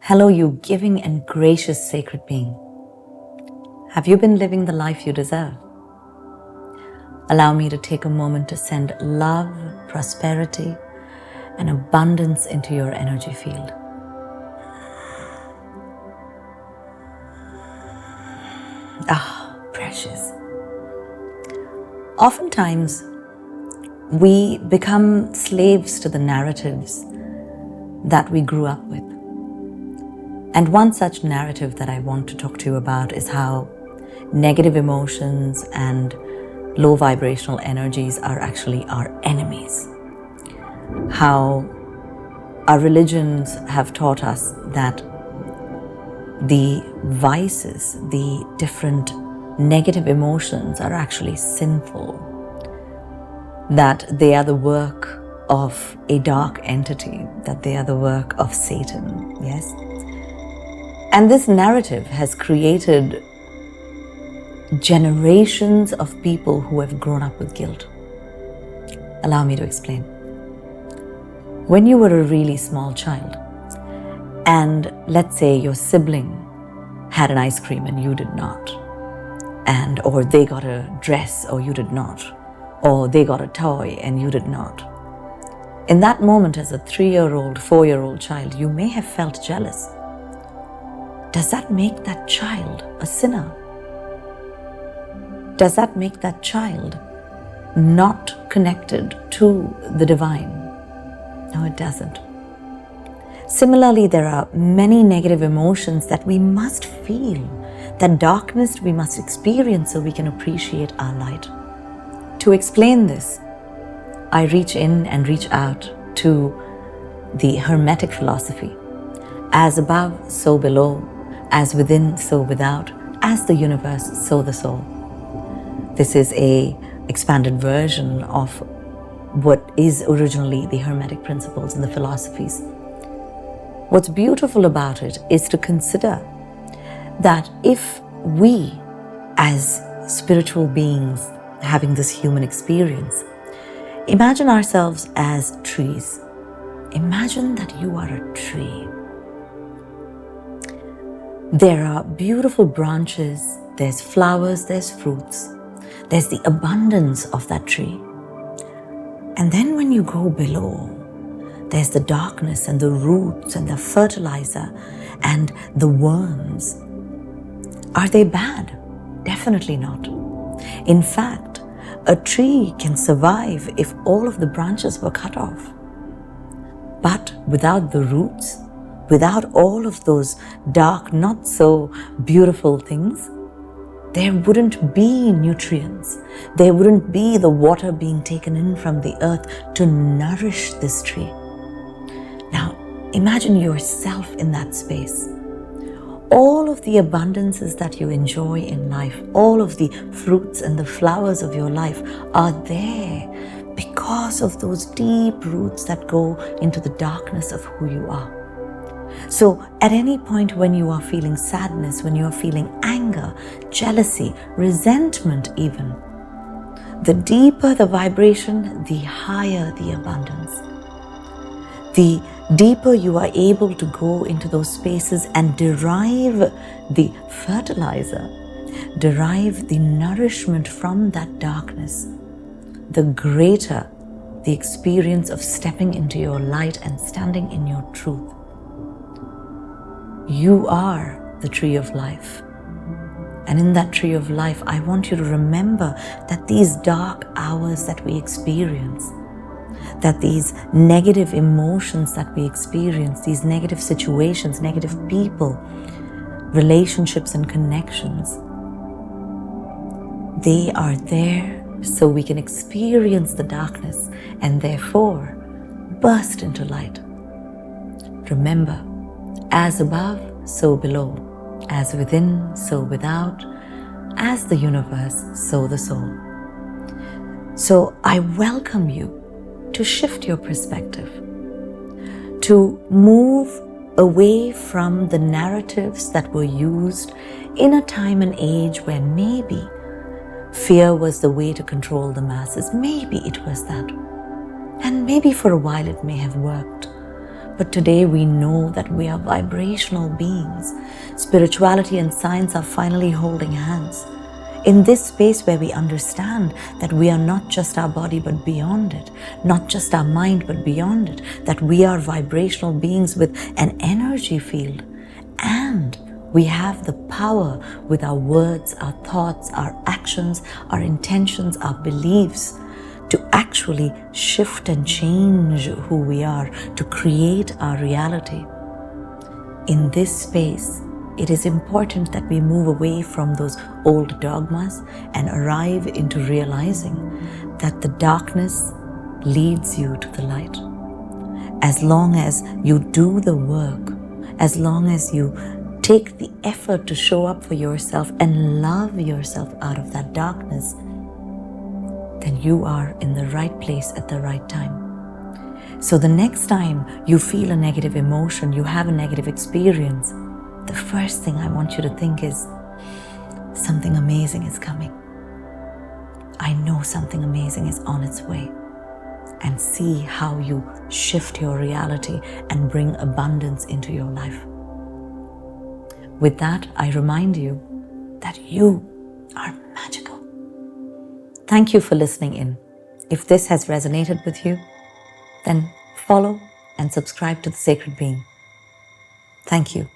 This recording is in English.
Hello, you giving and gracious sacred being. Have you been living the life you deserve? Allow me to take a moment to send love, prosperity, and abundance into your energy field. Precious. Oftentimes, we become slaves to the narratives that we grew up with. And one such narrative that I want to talk to you about is how negative emotions and low vibrational energies are actually our enemies. How our religions have taught us that the vices, the different negative emotions are actually sinful, that they are the work of a dark entity, that they are the work of Satan, yes? And this narrative has created generations of people who have grown up with guilt. Allow me to explain. When you were a really small child, and let's say your sibling had an ice cream and you did not, or they got a dress or you did not, or they got a toy and you did not. In that moment, as a 3-year-old, 4-year-old child, you may have felt jealous. Does that make that child a sinner? Does that make that child not connected to the divine? No, it doesn't. Similarly, there are many negative emotions that we must feel, that darkness we must experience so we can appreciate our light. To explain this, I reach in and reach out to the Hermetic philosophy. As above, so below. As within, so without. As the universe, so the soul. This is an expanded version of what is originally the Hermetic principles and the philosophies. What's beautiful about it is to consider that if we, as spiritual beings having this human experience, imagine ourselves as trees. Imagine that you are a tree. There are beautiful branches, there's flowers, there's fruits, there's the abundance of that tree. And then when you go below, there's the darkness and the roots and the fertilizer and the worms. Are they bad? Definitely not. In fact, a tree can survive if all of the branches were cut off. But without the roots, without all of those dark, not so beautiful things, there wouldn't be nutrients. There wouldn't be the water being taken in from the earth to nourish this tree. Now, imagine yourself in that space. All of the abundances that you enjoy in life, all of the fruits and the flowers of your life are there because of those deep roots that go into the darkness of who you are. So at any point when you are feeling sadness, when you are feeling anger, jealousy, resentment even, the deeper the vibration, the higher the abundance. The deeper you are able to go into those spaces and derive the fertilizer, derive the nourishment from that darkness, the greater the experience of stepping into your light and standing in your truth. You are the tree of life. And in that tree of life, I want you to remember that these dark hours that we experience, that these negative emotions that we experience, these negative situations, negative people, relationships and connections, they are there so we can experience the darkness and therefore burst into light. Remember, as above, so below. As within, so without. As the universe, so the soul. So I welcome you to shift your perspective, to move away from the narratives that were used in a time and age where maybe fear was the way to control the masses. Maybe it was that. And maybe for a while it may have worked. But today we know that we are vibrational beings. Spirituality and science are finally holding hands. In this space where we understand that we are not just our body but beyond it, not just our mind but beyond it, that we are vibrational beings with an energy field, and we have the power with our words, our thoughts, our actions, our intentions, our beliefs to actually shift and change who we are, to create our reality. In this space, it is important that we move away from those old dogmas and arrive into realizing that the darkness leads you to the light. As long as you do the work, as long as you take the effort to show up for yourself and love yourself out of that darkness, then you are in the right place at the right time. So the next time you feel a negative emotion, you have a negative experience, the first thing I want you to think is, something amazing is coming. I know something amazing is on its way. And see how you shift your reality and bring abundance into your life. With that, I remind you that you are magical. Thank you for listening in. If this has resonated with you, then follow and subscribe to The Sacred Being. Thank you.